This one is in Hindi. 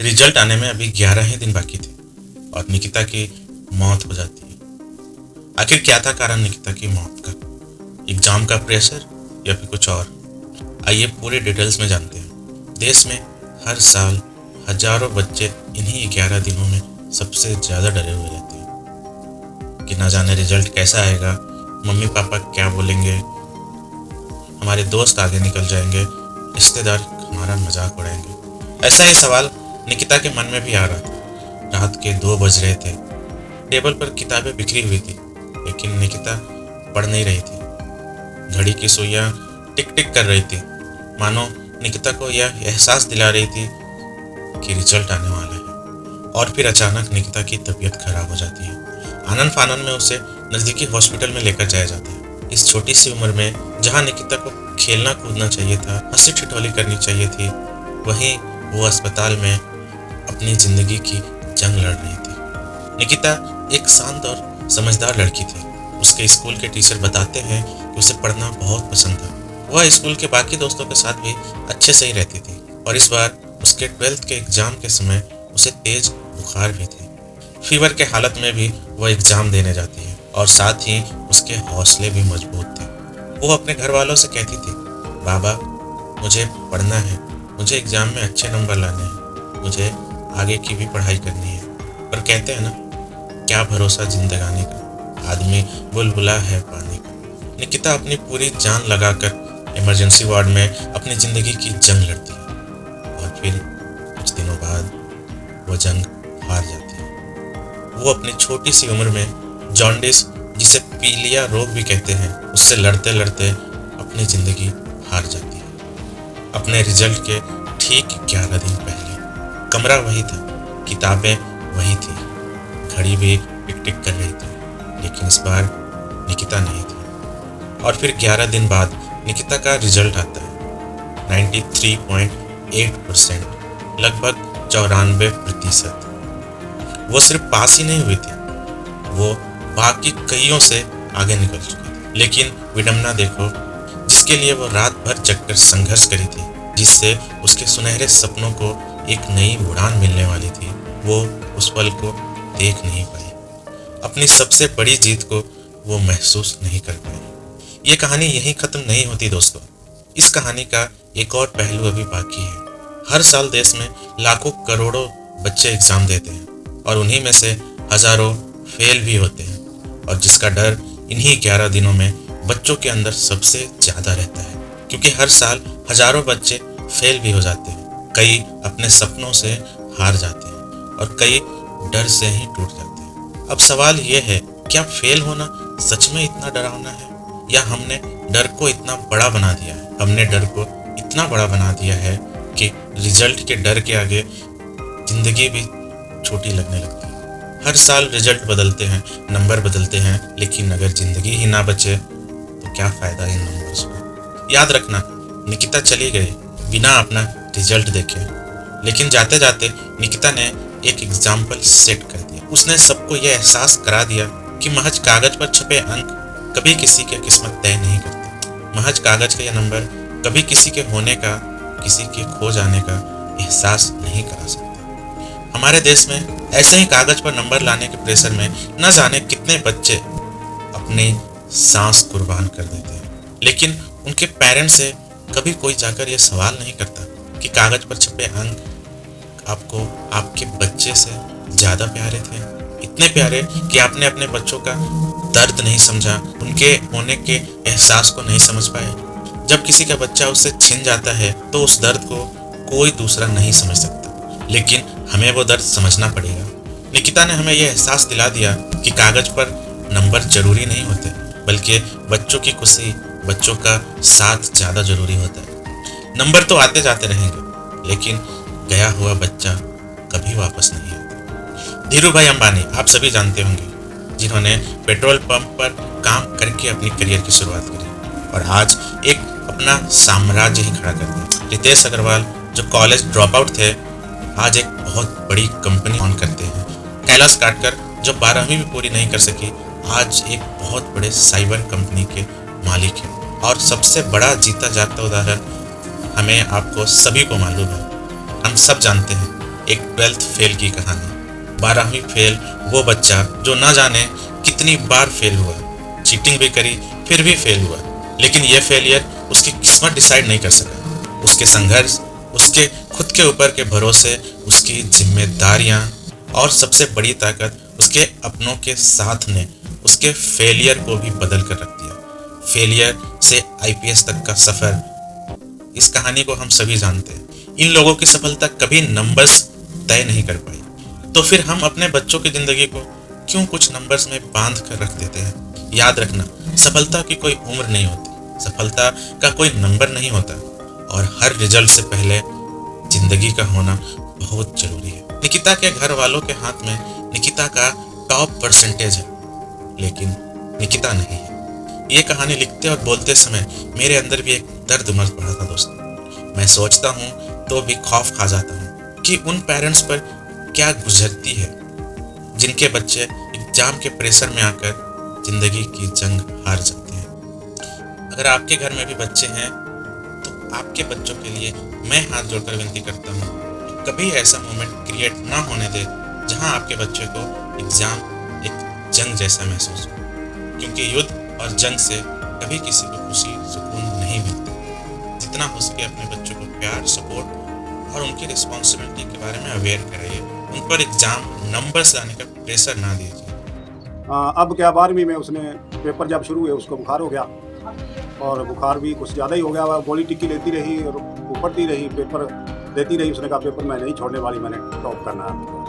रिजल्ट आने में अभी 11 ही दिन बाकी थे और निकिता की मौत हो जाती है। आखिर क्या था कारण निकिता की मौत का? एग्जाम का प्रेशर या फिर कुछ और? आइए पूरे डिटेल्स में जानते हैं। देश में हर साल हजारों बच्चे इन्हीं 11 दिनों में सबसे ज़्यादा डरे हुए रहते हैं कि ना जाने रिजल्ट कैसा आएगा, मम्मी पापा क्या बोलेंगे, हमारे दोस्त आगे निकल जाएंगे, रिश्तेदार हमारा मजाक उड़ाएंगे। ऐसा ही सवाल निकिता के मन में भी आ रहा था। रात के 2 बज रहे थे। टेबल पर किताबें बिखरी हुई थी, लेकिन निकिता पढ़ नहीं रही थी। घड़ी की सुइयां टिक टिक कर रही थी, मानो निकिता को यह एहसास दिला रही थी कि रिजल्ट आने वाला है। और फिर अचानक निकिता की तबीयत खराब हो जाती है। आनन फानन में उसे नज़दीकी हॉस्पिटल में लेकर जाया जाता है। इस छोटी सी उम्र में जहाँ निकिता को खेलना कूदना चाहिए था, हंसी ठिठोली करनी चाहिए थी, वहीं वो अस्पताल में अपनी जिंदगी की जंग लड़ रही थी। निकिता एक शांत और समझदार लड़की थी। उसके स्कूल के टीचर बताते हैं कि उसे पढ़ना बहुत पसंद था। वह स्कूल के बाकी दोस्तों के साथ भी अच्छे से ही रहती थी और इस बार उसके 12th के एग्जाम के समय उसे तेज बुखार भी थी। फीवर के हालत में भी वह एग्जाम देने जाती है और साथ ही उसके हौसले भी मजबूत थे। वो अपने घर वालों से कहती थी, बाबा मुझे पढ़ना है, मुझे एग्जाम में अच्छे नंबर लाने हैं, मुझे आगे की भी पढ़ाई करनी है। पर कहते हैं ना, क्या भरोसा जिंदगानी का, आदमी बुलबुला है पानी का। निकिता अपनी पूरी जान लगाकर इमरजेंसी वार्ड में अपनी जिंदगी की जंग लड़ती है और फिर कुछ दिनों बाद वो जंग हार जाती है। वो अपनी छोटी सी उम्र में जॉन्डिस, जिसे पीलिया रोग भी कहते हैं, उससे लड़ते लड़ते अपनी जिंदगी हार जाती है। अपने रिजल्ट के ठीक 11 दिन पहले कमरा वही था, किताबें वही थी, घड़ी भी टिक टिक कर रही थी, लेकिन इस बार निकिता नहीं थी। और फिर 11 दिन बाद निकिता का रिजल्ट आता है 93.8%, लगभग 94%। वो सिर्फ पास ही नहीं हुई थी, वो बाकी कईयों से आगे निकल चुकी थी। लेकिन विडंबना देखो, जिसके लिए वो रात भर जगकर संघर्ष करी थी, जिससे उसके सुनहरे सपनों को एक नई उड़ान मिलने वाली थी, वो उस पल को देख नहीं पाई। अपनी सबसे बड़ी जीत को वो महसूस नहीं कर पाई। ये कहानी यहीं खत्म नहीं होती दोस्तों। इस कहानी का एक और पहलू अभी बाकी है। हर साल देश में लाखों करोड़ों बच्चे एग्जाम देते हैं और उन्हीं में से हजारों फेल भी होते हैं, और जिसका डर इन्हीं 11 दिनों में बच्चों के अंदर सबसे ज्यादा रहता है, क्योंकि हर साल हजारों बच्चे फेल भी हो जाते हैं। कई अपने सपनों से हार जाते हैं और कई डर से ही टूट जाते हैं। अब सवाल ये है, क्या फेल होना सच में इतना डरावना है, या हमने डर को इतना बड़ा बना दिया है? हमने डर को इतना बड़ा बना दिया है कि रिजल्ट के डर के आगे जिंदगी भी छोटी लगने लगती है। हर साल रिजल्ट बदलते हैं, नंबर बदलते हैं, लेकिन अगर जिंदगी ही ना बचे तो क्या फायदा इन नंबर्स का। याद रखना, निकिता चली गई बिना अपना रिजल्ट देखे, लेकिन जाते जाते निकिता ने एक एग्जाम्पल सेट कर दिया। उसने सबको यह एहसास करा दिया कि महज कागज पर छपे अंक कभी किसी की किस्मत तय नहीं करते। महज कागज का यह नंबर कभी किसी के होने का, किसी के खो जाने का एहसास नहीं करा सकते। हमारे देश में ऐसे ही कागज पर नंबर लाने के प्रेशर में न जाने कितने बच्चे अपनी सांस कुर्बान कर देते हैं, लेकिन उनके पेरेंट्स से कभी कोई जाकर यह सवाल नहीं करता कि कागज पर छपे अंक आपको आपके बच्चे से ज्यादा प्यारे थे, इतने प्यारे कि आपने अपने बच्चों का दर्द नहीं समझा, उनके होने के एहसास को नहीं समझ पाए। जब किसी का बच्चा उससे छिन जाता है तो उस दर्द को कोई दूसरा नहीं समझ सकता, लेकिन हमें वो दर्द समझना पड़ेगा। निकिता ने हमें यह एहसास दिला दिया कि कागज पर नंबर जरूरी नहीं होते, बल्कि बच्चों की खुशी, बच्चों का साथ ज्यादा जरूरी होता है। नंबर तो आते जाते रहेंगे, लेकिन गया हुआ बच्चा कभी वापस नहीं आता। धीरू भाई अंबानी आप सभी जानते होंगे, जिन्होंने पेट्रोल पंप पर काम करके अपनी करियर की शुरुआत करी और आज एक अपना साम्राज्य ही खड़ा कर दिया। रितेश अग्रवाल जो कॉलेज ड्रॉप आउट थे, आज एक बहुत बड़ी कंपनी ऑन करते हैं। कैलाश काटकर जो 12वीं भी पूरी नहीं कर सकी, आज एक बहुत बड़े साइबर कंपनी के मालिक हैं। और सबसे बड़ा जीता जागता उदाहरण हमें आपको सभी को मालूम है, हम सब जानते हैं एक 12th फेल की कहानी। 12वीं फेल वो बच्चा जो ना जाने कितनी बार फेल हुआ, चीटिंग भी करी फिर भी फेल हुआ, लेकिन ये फेलियर उसकी किस्मत डिसाइड नहीं कर सका। उसके संघर्ष, उसके खुद के ऊपर के भरोसे, उसकी जिम्मेदारियां और सबसे बड़ी ताकत उसके अपनों के साथ ने उसके फेलियर को भी बदल कर रख दिया। फेलियर से आईपीएस तक का सफर, इस कहानी को हम सभी जानते हैं। इन लोगों की सफलता कभी नंबर्स तय नहीं कर पाई, तो फिर हम अपने बच्चों की जिंदगी को क्यों कुछ नंबर्स में बांध कर रख देते हैं। याद रखना, सफलता की कोई उम्र नहीं होती, सफलता का कोई नंबर नहीं होता, और हर रिजल्ट से पहले जिंदगी का होना बहुत जरूरी है। निकिता के घर वालों के हाथ में निकिता का टॉप परसेंटेज है, लेकिन निकिता नहीं है। ये कहानी लिखते और बोलते समय मेरे अंदर भी एक दर्द मच पड़ा था दोस्तों। मैं सोचता हूँ तो भी खौफ खा जाता हूँ कि उन पेरेंट्स पर क्या गुजरती है जिनके बच्चे एग्जाम के प्रेशर में आकर जिंदगी की जंग हार जाते हैं। अगर आपके घर में भी बच्चे हैं तो आपके बच्चों के लिए मैं हाथ जोड़कर विनती करता हूँ, कभी ऐसा मोमेंट क्रिएट ना होने दे जहाँ आपके बच्चे को एग्जाम एक जंग जैसा महसूस हो, क्योंकि युद्ध और जंग से कभी किसी को खुशी सुकून नहीं मिलता। जितना हो सके अपने बच्चों को प्यार, सपोर्ट और उनकी रिस्पॉन्सिबिलिटी के बारे में अवेयर कराइए। उन पर एग्जाम नंबर्स लाने का प्रेशर ना दीजिए। अब क्या 12वीं में उसने पेपर जब शुरू हुए उसको बुखार हो गया, और बुखार भी कुछ ज़्यादा ही हो गया। गोली टिक्की लेती रही और ऊपरती रही, पेपर देती रही। उसने कहा पेपर मैं नहीं छोड़ने वाली, मैंने टॉप करना है।